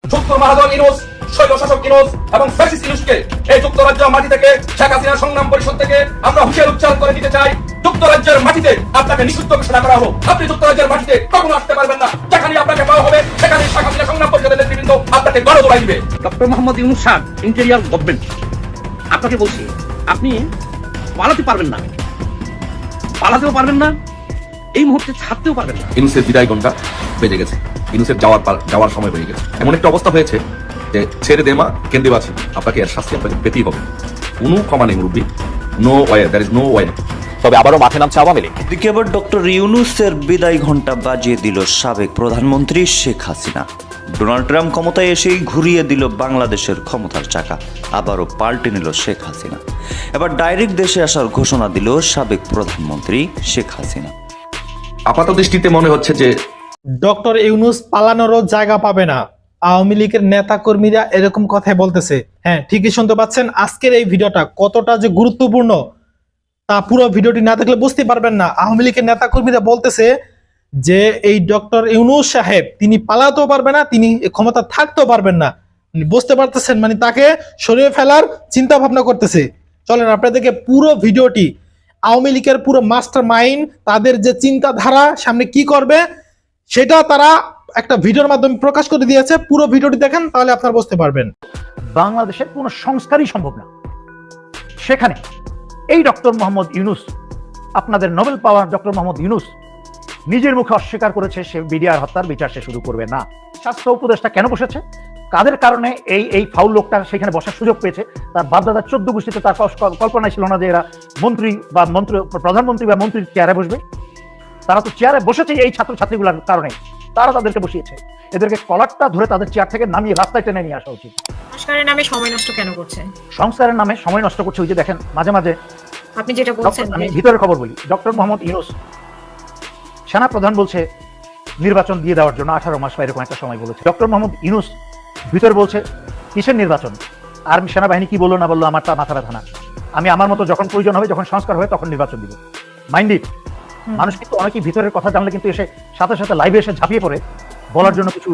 যুক্ত মহাদল ইউনূস, শৈল শাসক ইউনূস এবং ফ্যাসিস্ট ইউনূসকে এই যুক্তরাজ্য মাটি থেকে, শেখ হাসিনা সংগ্রাম পরিষদ থেকে আমরা হুঁশিয়ারি উচ্চারণ করে দিতে চাই, যুক্তরাজ্যের মাটিতে আপনাকে নিষিদ্ধ ঘোষণা করা হলো। আপনি যুক্তরাজ্যের মাটিতে কখনো আসতে পারবেন না। যেখানে আপনাকে পাওয়া হবে সেখানে শেখ হাসিনা সংগ্রাম পরিষদের নেতৃবৃন্দ আপনাকে গণদোলাই দিবে। Doctor Mohammad Yunus sir, interior government, আপনাকে বলছি, আপনি পালাতে পারবেন না, পালাতেও পারবেন না, এই মুহূর্তে ছাড়তেও পারবেন না। ইউনূসের বিদায় ঘণ্টা বেজে গেছে, ইউনূসের যাওয়ার সময় হয়ে গেছে। এমন একটা অবস্থা হয়েছে যে ছেড়ে দেমা কেন্দ্রে বাঁচি, আপনাকে এর শাস্তি আপনাকে পেতেই হবে। কোনো ক্ষমা নেই মুরব্বী, no way, there is no way. তবে আবারও মাঠে নামছে আওয়ামী লীগ। এদিকে আবার ডক্টর ইউনূসের বিদায় ঘণ্টা বাজিয়ে দিল সাবেক প্রধানমন্ত্রী শেখ হাসিনা। ডোনাল্ড ট্রাম্প ক্ষমতায় এসেই ঘুরিয়ে দিল বাংলাদেশের ক্ষমতার চাকা, আবারও পাল্টে নিল শেখ হাসিনা। এবার ডাইরেক্ট দেশে আসার ঘোষণা দিল সাবেক প্রধানমন্ত্রী শেখ হাসিনা। আপাত দৃষ্টিতে মনে হচ্ছে যে ডক্টর ইউনূস পালানোরও জায়গা পাবে না। আওয়ামী লীগের নেতা কর্মীরা এরকম কথাই বলতেছে। হ্যাঁ, ঠিকই শুনতে পাচ্ছেন। আজকের এই ভিডিওটা কতটা যে গুরুত্বপূর্ণ তা পুরো ভিডিওটি না দেখলে বুঝতে পারবেন না। আওয়ামী লীগের নেতা কর্মীরা বলতেছে যে এই ডক্টর ইউনূস সাহেব তিনি পালাতেও পারবে না, তিনি ক্ষমতা থাকতেও পারবেন না। বুঝতে পারতেছেন, মানে তাকে সরিয়ে ফেলার চিন্তা ভাবনা করতেছে। চলেন আপনাদেরকে পুরো ভিডিওটি, আওয়ামী লীগের পুরো মাস্টার মাইন্ড, তাদের যে চিন্তাধারা সামনে কি করবে সেটা তারা একটা ভিডিওর মাধ্যমে প্রকাশ করে দিয়েছে। পুরো ভিডিওটি দেখেন, তাহলে আপনারা বুঝতে পারবেন। বাংলাদেশের কোনো সংস্কারই সম্ভব না। সেখানে এই ডক্টর মোহাম্মদ ইউনূস, আপনাদের নোবেল পাওয়ার ডক্টর মোহাম্মদ ইউনূস নিজের মুখে অস্বীকার করেছে সে বিডিআর হত্যার বিচার সে শুরু করবে না। স্বাস্থ্য উপদেষ্টা কেন বসেছে, কাদের কারণে এই ফাউল লোকটা সেখানে বসার সুযোগ পেয়েছে, তার বাপদাদার 14 গোষ্ঠীতে তার কল্পনায় ছিল না যে এরা প্রধানমন্ত্রী বা মন্ত্রীর চেয়ারে বসবে। তারা তো চেয়ারে বসেছে এই ছাত্রছাত্রীগুলোর কারণে, তারা তাদেরকে বসিয়েছে। এদেরকে কলারটা ধরে তাদের চেয়ার থেকে নামিয়ে রাস্তায় টেনে নিয়ে আসা উচিত। সংস্কারের নামে সময় নষ্ট কেন করছেন? সংস্কারের নামে সময় নষ্ট করছে। ওই যে দেখেন মাঝে মাঝে, আপনি যেটা বলছেন, আমি ভিতরের খবর বলি, ডক্টর মোহাম্মদ ইউনূস সেনা প্রধান বলছে নির্বাচন দিয়ে দেওয়ার জন্য 18 মাস বা এরকম একটা সময় বলেছে। ডক্টর মোহাম্মদ ইউনূস ভিতরে বলছে কিসের নির্বাচন, আর সেনাবাহিনী কি বললো না বললো আমার তা মাথা ব্যথা না, আমি আমার মতো যখন প্রয়োজন হবে, যখন সংস্কার হবে তখন নির্বাচন দিব। Mind it. মানুষ কিন্তু অনেকেই ভিতরের কথা জানলে কিন্তু এসে সাথে সাথে লাইভে এসে ঝাঁপিয়ে পড়ে বলার জন্য কিছু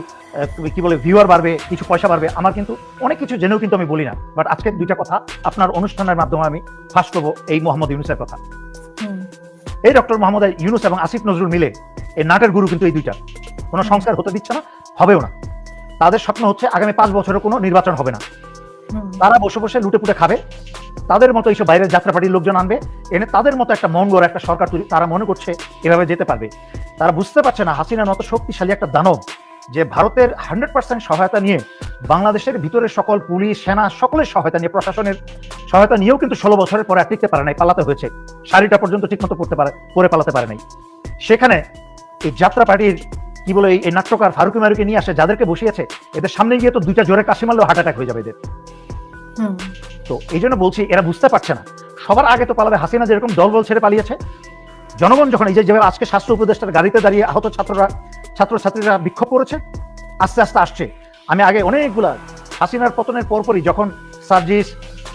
কি বলে ভিউয়ার বাড়বে, কিছু পয়সা বাড়বে। আমার কিন্তু অনেক কিছু জেনেও কিন্তু আমি বলি না, বাট আজকে দুইটা কথা আপনার অনুষ্ঠানের মাধ্যমে আমি ফাঁস করবো এই মোহাম্মদ ইউনূসের কথা। এই ডক্টর মোহাম্মদ ইউনূস এবং আসিফ নজরুল মিলে এই নাটের গুরু কিন্তু এই দুইটা। কোনো সংস্কার হতে দিচ্ছে না, হবেও না। তাদের স্বপ্ন হচ্ছে আগামী 5 বছরে কোনো নির্বাচন হবে না। তারা বসে বসে লুটে পুটে খাবে, তাদের মতো এইসব বাইরের যাত্রা পার্টির লোকজন আনবে, এনে তাদের মতো একটা মন গড়া একটা সরকার তৈরি। তারা মনে করছে এভাবে যেতে পারবে। তারা বুঝতে পারছে না হাসিনার মতো শক্তিশালী একটা দানব, যে ভারতের 100% সহায়তা নিয়ে, বাংলাদেশের ভিতরে সকল পুলিশ সেনা সকলের সহায়তা নিয়ে, প্রশাসনের সহায়তা নিয়েও কিন্তু 16 বছরের পরে আর টিকতে পারে নাই, পালাতে হয়েছে। শাড়িটা পর্যন্ত ঠিকমতো পরে পালাতে পারে নাই। সেখানে এই যাত্রা পার্টির কি বলে এই নাট্যকার ফারুকি মারুকি নিয়ে আসে, যাদেরকে বসিয়েছে, এদের সামনে গিয়ে তো দুইটা জোরে কাশি মারলেও হার্ট অ্যাটাক হয়ে যাবে এদের। তো এই জন্য বলছি, এরা বুঝতে পারছে না। সবার আগে তো পালাবে হাসিনা, যেরকম দলবল ছেড়ে পালিয়েছে। জনগণ যখন এই যেভাবে আজকে স্বাস্থ্য উপদেষ্টার গাড়িতে দাঁড়িয়ে আহত ছাত্রছাত্রীরা বিক্ষোভ করেছে, আস্তে আস্তে আসছে। আমি আগে অনেকগুলা হাসিনার পতনের পরপরই যখন সার্জিস,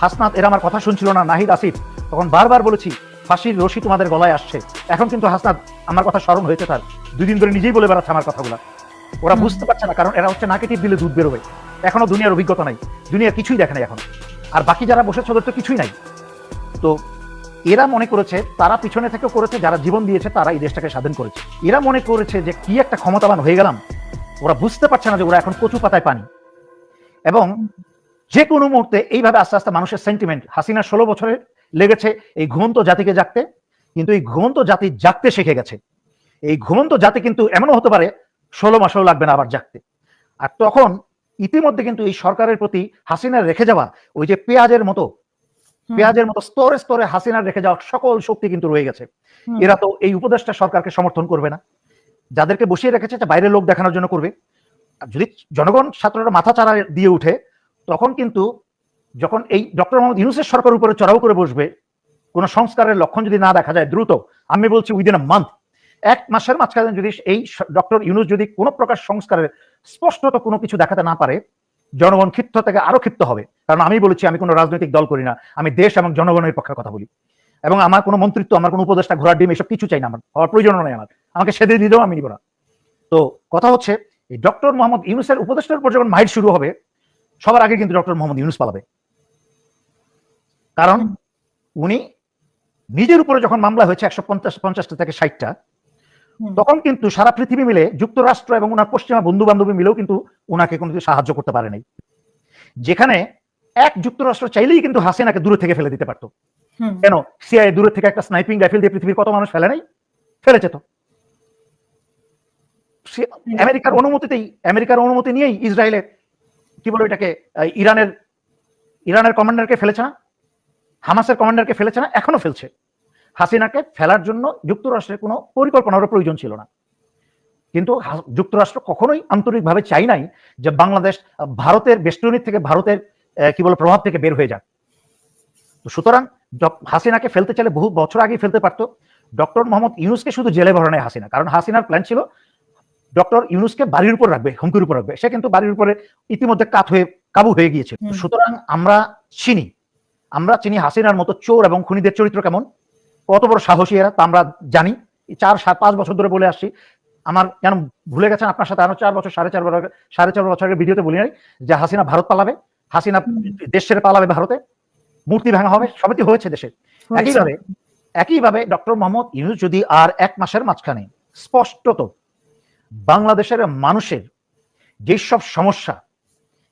হাসনাত এরা আমার কথা শুনছিল না, নাহিদ, আসিফ, তখন বারবার বলেছি ফাঁসির রশি তোমাদের গলায় আসছে। এখন কিন্তু হাসনাত আমার কথা স্মরণ হয়েছে, তার 2 দিন ধরে নিজেই বলে বেড়াচ্ছে আমার কথাগুলা। ওরা বুঝতে পারছে না, কারণ এরা হচ্ছে নাকে টিপ দিলে দুধ বেরোবে। এখনো দুনিয়ার অভিজ্ঞতা নাই, দুনিয়ার কিছুই দেখে নাই এখন। আর বাকি যারা বসেছে ওদের তো কিছুই নাই। তো এরা মনে করেছে, তারা পিছনে থেকেও করেছে, যারা জীবন দিয়েছে তারা এই দেশটাকে স্বাধীন করেছে। এরা মনে করেছে যে কি একটা ক্ষমতাবান হয়ে গেলাম। ওরা বুঝতে পারছে না যে ওরা এখন কচু পাতায় পানি। এবং যে কোনো মুহূর্তে এইভাবে আস্তে আস্তে মানুষের সেন্টিমেন্ট, হাসিনা 16 বছরে লেগেছে এই ঘুমন্ত জাতিকে জাগতে, কিন্তু এই ঘুমন্ত জাতি জাগতে শিখে গেছে। এই ঘুমন্ত জাতি কিন্তু এমনও হতে পারে 16 মাসেও লাগবে না আবার জাগতে। আর তখন ইতিমধ্যে কিন্তু এই সরকারের প্রতি হাসিনার রেখে যাওয়া ওই যে পেঁয়াজের মতো স্তরে স্তরে হাসিনার রেখে যাওয়া সকল শক্তি কিন্তু রয়ে গেছে। এরা তো এই উপদেষ্টা সরকারকে সমর্থন করবে না, যাদেরকে বসিয়ে রেখেছে বাইরের লোক দেখানোর জন্য করবে। যদি জনগণ ছাত্ররা মাথা চাড়া দিয়ে উঠে, তখন কিন্তু যখন এই ডক্টর মোহাম্মদ ইউনূসের সরকার উপরে চড়াও করে বসবে, কোনো সংস্কারের লক্ষণ যদি না দেখা যায় দ্রুত, আমি বলছি উইদিন আ মান্থ, 1 মাসের মাঝখানে যদি এই ডক্টর ইউনূস যদি কোনো প্রকার সংস্কারের স্পষ্টত কোনো কিছু দেখাতে না পারে, জনগণ ক্ষিপ্ত থেকে আরো ক্ষিপ্ত হবে। কারণ আমি বলেছি আমি কোনো রাজনৈতিক দল করি না, আমি দেশ এবং জনগণের পক্ষে কথা বলি। এবং আমার কোনো মন্ত্রিত্ব, আমার কোনো উপদেষ্টা, ঘোড়ার ডিম এসব কিছু চাই না, আমার হওয়ার প্রয়োজন নয়। আমাকে সেদে দিলেও আমি নিব না। তো কথা হচ্ছে এই ডক্টর মোহাম্মদ ইউনূসের উপদেষ্টার উপর যখন মাইট শুরু হবে, সবার আগে কিন্তু ডক্টর মোহাম্মদ ইউনূস পালাবে। কারণ উনি নিজের উপরে যখন মামলা হয়েছে 150 থেকে 60টা, তখন কিন্তু সারা পৃথিবী মিলে যুক্তরাষ্ট্র এবং ওনার পশ্চিমা বন্ধু বান্ধবী মিলেও কিন্তু ওনাকে কোনো কিছু সাহায্য করতে পারে নাই। যেখানে এক যুক্তরাষ্ট্র চাইলেই কিন্তু হাসিনাকে দূরে থেকে ফেলে দিতে পারতো। কেন? সিআইএ দূরে থেকে একটা স্নাইপিং রাইফেল দিয়ে পৃথিবীর কত মানুষ ফেলে নাই? ফেলেছে তো। আমেরিকার অনুমতি নিয়েই ইসরায়েলের কি বলে এটাকে ইরানের কমান্ডারকে ফেলেছে না, হামাসের কমান্ডারকে ফেলেছে না, এখনো ফেলছে। হাসিনাকে ফেলার জন্য যুক্তরাষ্ট্রের কোনো পরিকল্পনারও প্রয়োজন ছিল না। কিন্তু যুক্তরাষ্ট্র কখনোই আন্তরিকভাবে চাই নাই যে বাংলাদেশ ভারতের বেষ্টনী থেকে, ভারতের কি বলে প্রভাব থেকে বের হয়ে যাক। তো সুতরাং হাসিনাকে ফেলতে চাইলে বহু বছর আগে ফেলতে পারতো। ডক্টর মোহাম্মদ ইউনূসকে শুধু জেলে ভরানো হাসিনা, কারণ হাসিনার প্ল্যান ছিল ডক্টর ইউনূসকে বাড়ির উপর রাখবে, হুমকির উপর রাখবে। সে কিন্তু বাড়ির উপরে ইতিমধ্যে কাবু হয়ে গিয়েছে। সুতরাং আমরা চিনি হাসিনার মতো চোর এবং খুনিদের চরিত্র কেমন, কত বড় সাহসী এরা, তা আমরা জানি। 4-5 বছর ধরে বলে আসছি। আমার কেন ভুলে গেছেন আপনার সাথে আরো 4 বছর, সাড়ে চার বছরের ভিডিওতে বলি নাই যে হাসিনা ভারত পালাবে, হাসিনা দেশ ছেড়ে পালাবে, ভারতে মূর্তি ভাঙা হবে, সবই তো হয়েছে দেশে। একইভাবে ডক্টর মোহাম্মদ ইউনূস যদি আর 1 মাসের মাঝখানে স্পষ্টত বাংলাদেশের মানুষের যেসব সমস্যা,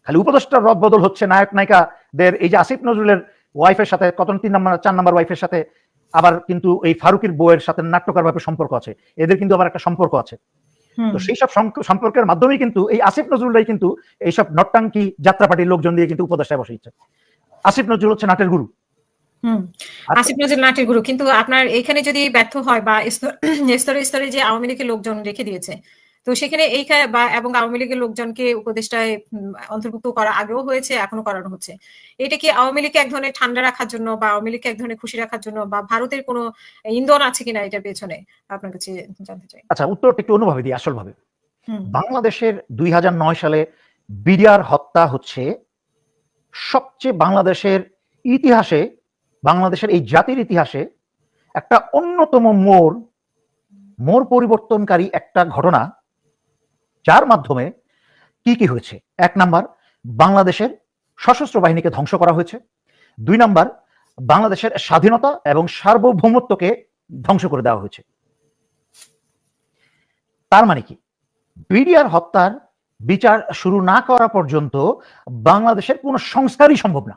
খালি উপদেষ্টার রদ বদল হচ্ছে, নায়ক নায়িকাদের, এই যে আসিফ নজরুলের ওয়াইফের সাথে কত 4 নম্বর ওয়াইফের সাথে, আবার কিন্তু এই ফারুকের বউয়ের সাথে নাট্যকার ভাবে সম্পর্ক আছে, এদের কিন্তু আবার একটা সম্পর্ক আছে। তো সেই সব সম্পর্কের মাধ্যমেই কিন্তু এই আসিফ নজরুলরাই কিন্তু এইসব নট্টাঙ্কি যাত্রাপাটির লোকজন দিয়ে কিন্তু উপদেষ্টায় বসেছে। আসিফ নজরুল হচ্ছে নাটের গুরু। আসিফ নজরুল নাটের গুরু, কিন্তু আপনার এখানে যদি ব্যর্থ হয় বা স্তরে স্তরে যে আওয়ামী লীগের লোকজন রেখে দিয়েছে, তো সেখানে এবং আওয়ামী লীগের লোকজনকে উপদেষ্টায় অন্তর্ভুক্ত করা আগেও হয়েছে, এখনো করানো হচ্ছে। এটা কি আওয়ামী লীগকে এক ধরনের ঠান্ডা রাখার জন্য বা আওয়ামী লীগকে এক ধরনের খুশি রাখার জন্য, বা ভারতের কোনো ইন্ধন আছে কিনা এটার পেছনে, আপনার কাছে জানতে চাই। আচ্ছা, উত্তরটা একটু অন্যভাবে দিই, আসল ভাবে। বাংলাদেশের 2009 সালে বিডিআর হত্যা হচ্ছে সবচেয়ে বাংলাদেশের ইতিহাসে, বাংলাদেশের এই জাতির ইতিহাসে একটা অন্যতম মোড় পরিবর্তনকারী একটা ঘটনা, যার মাধ্যমে কি হয়েছে। 1 নাম্বার, বাংলাদেশের সশস্ত্র বাহিনীকে ধ্বংস করা হয়েছে। 2 নাম্বার, বাংলাদেশের স্বাধীনতা এবং সার্বভৌমত্বকে ধ্বংস করে দেওয়া হয়েছে। তার মানে কি, বিডিআর হত্যার বিচার শুরু না করা পর্যন্ত বাংলাদেশের কোনো সংস্কারই সম্ভব না।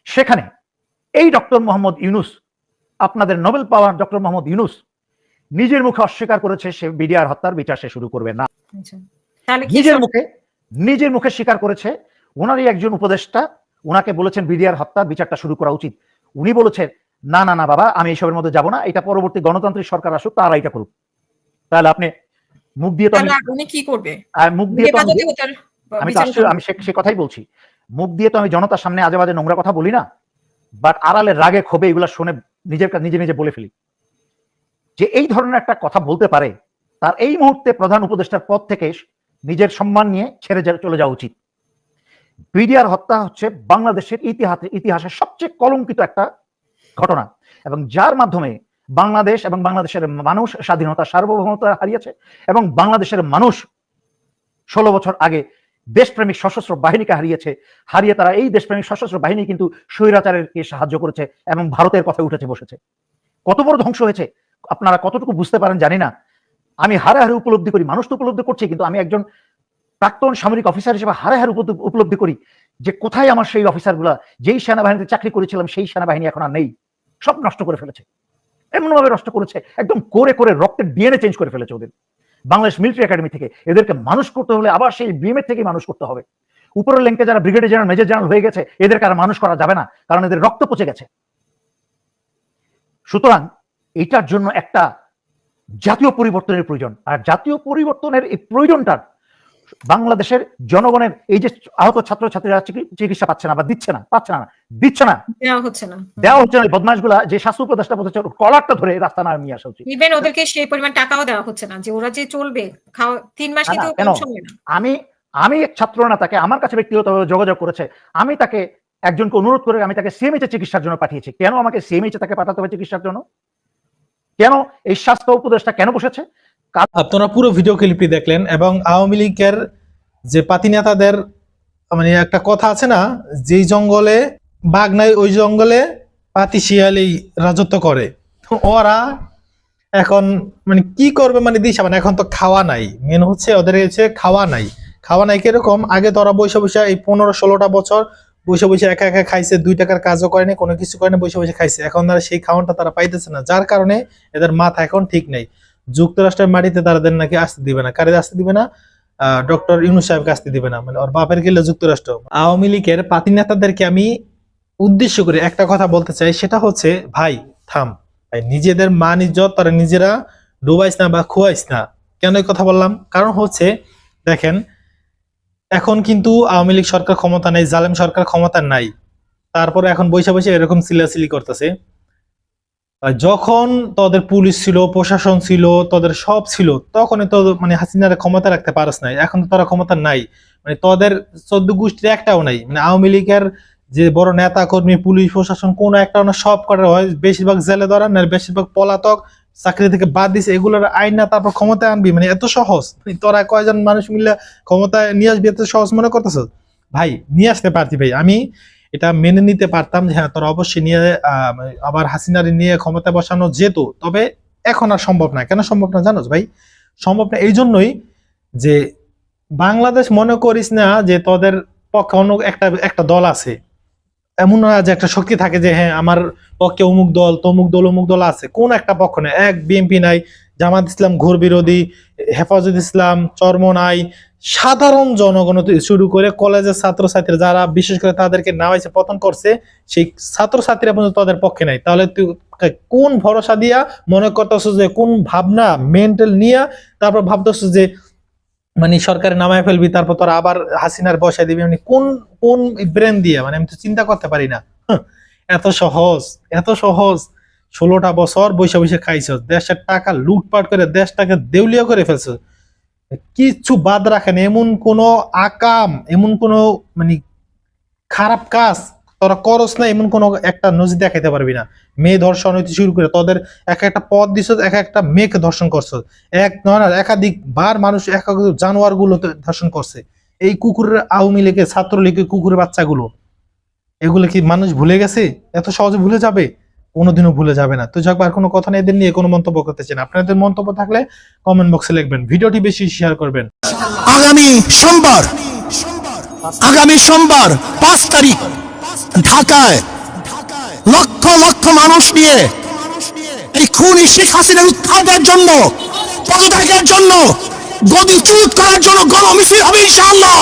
সেখানে এই ডক্টর মোহাম্মদ ইউনূস, আপনাদের নোবেল পাওয়ার ডক্টর মোহাম্মদ ইউনূস নিজের মুখে অস্বীকার করেছে সে বিডিআর হত্যার বিচার সে শুরু করবে না। নিজের মুখে স্বীকার করেছে। ওনারই একজন উপদেষ্টা ওনাকে বলেছেন বিডিআর হত্যার বিচারটা শুরু করা উচিত। উনি বলেছেন না না না বাবা, আমি এইসবের মধ্যে যাব না, এটা পরবর্তী গণতান্ত্রিক সরকার আসুক, তারা এটা করুক। তাহলে আপনি মুখ দিয়ে তো উনি কি করবে? মুখ দিয়ে আমি সে কথাই বলছি। মুখ দিয়ে তো আমি জনতার সামনে আজে বাজে নোংরা কথা বলি না, বাট আড়ালে রাগে ক্ষোভে এগুলা শুনে নিজে বলে ফেলি। যে এই ধরনের একটা কথা বলতে পারে, তার এই মুহূর্তে প্রধান উপদেষ্টার পদ থেকে নিজের সম্মান নিয়ে ছেড়ে চলে যাওয়া উচিত। বিডিআর হত্যা হচ্ছে বাংলাদেশের ইতিহাসের সবচেয়ে কলঙ্কিত একটা ঘটনা, এবং যার মাধ্যমে বাংলাদেশ এবং বাংলাদেশের মানুষ স্বাধীনতা সার্বভৌমতা হারিয়েছে, এবং বাংলাদেশের মানুষ 16 বছর আগে দেশপ্রেমিক সশস্ত্র বাহিনীকে হারিয়ে তারা এই দেশপ্রেমিক সশস্ত্র বাহিনী কিন্তু স্বৈরাচারকে সাহায্য করেছে এবং ভারতের কথা উঠেছে বসেছে। কত বড় ধ্বংস হয়েছে আপনারা কতটুকু বুঝতে পারেন জানি না। আমি হারে হারে উপলব্ধি করি, মানুষ তো উপলব্ধি করছে, কিন্তু আমি একজন প্রাক্তন সামরিক অফিসার হিসেবে হারে হারে উপলব্ধি করি যে কোথায় আমার সেই অফিসারগুলা, যেই সেনাবাহিনীতে চাকরি করেছিলাম সেই সেনাবাহিনী এখন আর নেই, সব নষ্ট করে ফেলেছে। এমন ভাবে নষ্ট করেছে, একদম করে রক্তের ডিএনএ চেঞ্জ করে ফেলেছে ওদের। বাংলাদেশ মিলিটারি একাডেমি থেকে এদেরকে মানুষ করতে হলে আবার সেই বিএমএ থেকে মানুষ করতে হবে। উপরের লেঙ্কে যারা ব্রিগেডিয়ার জেনারেল, মেজর জেনারেল হয়ে গেছে, এদেরকে আর মানুষ করা যাবে না, কারণ এদের রক্ত পচে গেছে। সুতরাং এটার জন্য একটা জাতীয় পরিবর্তনের প্রয়োজন, আর জাতীয় পরিবর্তনের এই প্রয়োজনটা বাংলাদেশের জনগণের, এই যে আহত ছাত্রছাত্রীরা চিকিৎসা পাচ্ছে না বা দিচ্ছে না দেওয়া হচ্ছে না বদমাশগুলা, যে স্বাস্থ্য উপদেষ্টা বলছে কলারটা ধরে রাস্তা না নিয়ে আসা উচিত। ইভেন ওদেরকে সেই পরিমাণ টাকাও দেওয়া হচ্ছে না যে ওরা যে চলবে 3 মাস কিন্তু কম সময় না। আমি এক ছাত্র নেতাকে আমার কাছে ব্যক্তিগতভাবে যোগাযোগ করেছে, আমি তাকে একজনকে অনুরোধ করে আমি তাকে সিএমএইচ এ চিকিৎসার জন্য পাঠিয়েছি। কেন আমাকে সিএমএইচ এ তাকে পাঠাতে হবে চিকিৎসার জন্য? কেন এই স্বাস্থ্য উপদেষ্টা কেন বসেছে? আপনারা পুরো ভিডিও ক্লিপটি দেখলেন এবং আওয়ামী লীগের যে পাতি নেতাদের মানে একটা কথা আছে না, যেই জঙ্গলে বাঘ নাই ওই জঙ্গলে পাতি শিয়ালি রাজত্ব করে। তো ওরা এখন মানে কি করবে, মানে দিশা মানে এখন তো খাওয়া নাই, মেন হচ্ছে ওদের হচ্ছে খাওয়া নাই কিরকম। আগে তো ওরা বসে বসে এই 15-16টা বছর বসে বসে একা একা খাইছে, 2 টাকার কাজও করেনি, কোনো কিছু করেনি, বসে বসে খাইছে। এখন তারা সেই খাওয়ানটা তারা পাইতেছে না, যার কারণে এদের মাথা এখন ঠিক নেই। যুক্তরাষ্ট্রের মাটিতে তাদের নাকি আসতে দিবে না, কারে আসতে দিবে না, ডক্টর ইউনূস সাহেবকে আসতে দিবে না, মানে ওর বাপের গেলে যুক্তরাষ্ট্র। আওয়ামী লীগের পাতি নেতাদেরকে আমি উদ্দেশ্য করে একটা কথা বলতে চাই, সেটা হচ্ছে ভাই থাম ভাই, নিজেদের মান ইজ্জত তারা নিজেরা ডুবাইস না বা খুয়াইস না। কেন এই কথা বললাম? কারণ হচ্ছে দেখেন, এখন কিন্তু আওয়ামী লীগ সরকার ক্ষমতা নেই, জালেম সরকার ক্ষমতা নাই, তারপরে এখন বৈশা বৈশা এরকম চিল্লাচিল্লি করতেছে। যখন তাদের পুলিশ ছিল, প্রশাসন ছিল, তাদের সব ছিল, তখনই তো মানে হাসিনার ক্ষমতা রাখতে পারস নাই। এখন তো তারা ক্ষমতা নাই, মানে তাদের 14 গোষ্ঠীর একটাও নাই। মানে আওয়ামী লীগের যে বড় নেতা কর্মী, পুলিশ প্রশাসন কোনো একটাও না, সব কটা হয় বেশিরভাগ জেলে ধরা না, বেশিরভাগ পলাতক, চাকরি থেকে বাদ দিছে। এগুলোর আইন না তারপর ক্ষমতায় আনবি, মানে এত সহজ? তোরা কয়জন মানুষ মিলে ক্ষমতায় নিয়ে আসবি, এত সহজ মনে করতেছ? ভাই নিয়ে আসতে পারতি ভাই, আমি এটা মেনে নিতে পারতাম যে হ্যাঁ তোরা অবশ্যই নিয়ে আবার হাসিনারি নিয়ে ক্ষমতা বসানো যেত, তবে এখন আর সম্ভব না। কেন সম্ভব না জানোস ভাই? সম্ভব না এই জন্যই যে বাংলাদেশ মনে করিস না যে তোদের পক্ষে অন্য একটা দল আছে, এমন না যে একটা শক্তি থাকে যে হ্যাঁ আমার পক্ষে অমুক দল তমুক দল অমুক দল আছে। কোন একটা পক্ষ নেই, এক বিএনপি নাই, জামাত ইসলাম ঘোর বিরোধী, হেফাজত ইসলাম চর্ম নাই, সাধারণ জনগণ শুরু করে কলেজের ছাত্রছাত্রী যারা বিশেষ করে তাদেরকে নামাইছে পতন করছে, সেই ছাত্রছাত্রীরা পর্যন্ত তাদের পক্ষে নাই। তাহলে তুই কোন ভরসা দিয়া মনে করতেছ যে, কোন ভাবনা মেন্টাল নিয়ে তারপর ভাবতেছ যে মানে সরকারে নামায় ফেলবি, তারপর তোর আবার হাসিনার বসাই দিবি, মানে কোন ব্রেন দিয়ে? মানে আমি তো চিন্তা করতে পারি না। এত সহজ 16টা বছর বসে বসে খাইছ, দেশের টাকা লুটপাট করে দেশটাকে দেউলিয়া করে ফেলছ, কিচ্ছু বাদ রাখেন। এমন কোন আকাম, এমন কোন মানে খারাপ কাজ তোরা করস না, এমন কোন একটা নজির দেখাইতে পারবি না। মেয়ে ধর্ষণ হইতে শুরু করে তোদের এক একটা পদ দিছ, এক একটা মেয়েকে ধর্ষণ করছ, এক নয় একাধিক বার মানুষ এক জানোয়ার গুলো ধর্ষণ করছে। এই কুকুরের আওয়ামী লীগের ছাত্রলীগের কুকুরের বাচ্চাগুলো, এগুলো কি মানুষ ভুলে গেছে? এত সহজে ভুলে যাবে? কোনোদিনও ভুলে যাবে না। তো যাক, আর কোনো কথা নেই, এদের নিয়ে কোনো মন্তব্য করতে চাই না। আপনাদের মন্তব্য থাকলে কমেন্ট বক্সে লিখবেন, ভিডিওটি বেশি শেয়ার করবেন। আগামী সোমবার 5 তারিখ ঢাকায় লক্ষ লক্ষ মানুষ নিয়ে এই খুনি শেখ হাসিনার উৎখাতের জন্য, পদত্যাগের জন্য, গদিচ্যুত করার জন্য গণমিছিল হবে ইনশাআল্লাহ।